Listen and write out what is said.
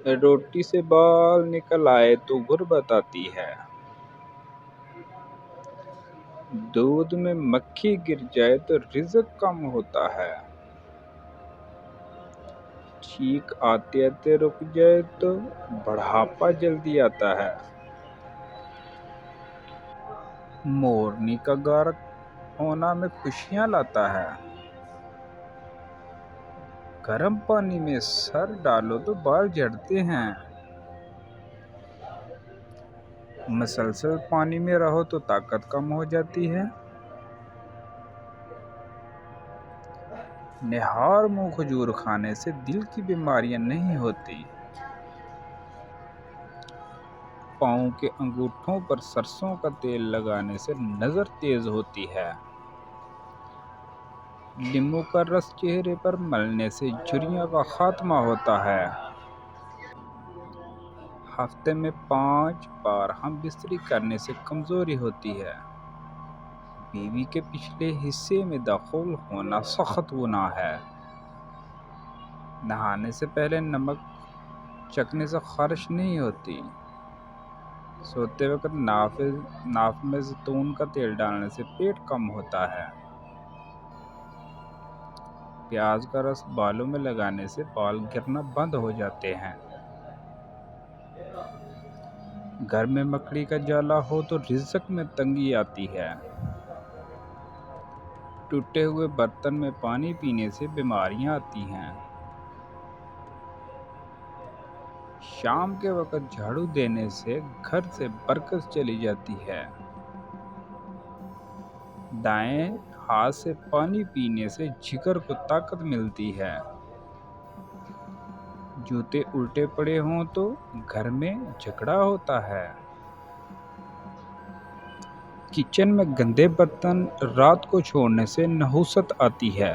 रोटी से बाल निकल आए तो गुर्बत आती है। दूध में मक्खी गिर जाए तो रिज़्क कम होता है। छींक आते आते रुक जाए तो बढ़ापा जल्दी आता है। मोरनी का गारक होना में खुशियाँ लाता है। गर्म पानी में सर डालो तो बाल झड़ते हैं। मसलसल पानी में रहो तो ताकत कम हो जाती है। निहार मुँह खजूर खाने से दिल की बीमारियां नहीं होती। पाँव के अंगूठों पर सरसों का तेल लगाने से नज़र तेज होती है। नींबू का रस चेहरे पर मलने से झुर्रियों का खात्मा होता है। हफ्ते में 5 बार हम बिस्तरी करने से कमज़ोरी होती है। बीवी के पिछले हिस्से में दखल होना सख्त गुनाह है। नहाने से पहले नमक चखने से ख़ारिश नहीं होती। सोते वक्त नाक में ज़ैतून का तेल डालने से पेट कम होता है। प्याज का रस बालों में लगाने से बाल गिरना बंद हो जाते हैं। घर में मकड़ी का जाला हो तो रिज़्क में तंगी आती है। टूटे हुए बर्तन में पानी पीने से बीमारियां आती हैं। शाम के वक्त झाड़ू देने से घर से बरकत चली जाती है। दाएं हाथ से पानी पीने से जिगर को ताकत मिलती है। जूते उल्टे पड़े हों तो घर में झगड़ा होता है। किचन में गंदे बर्तन रात को छोड़ने से नहुसत आती है।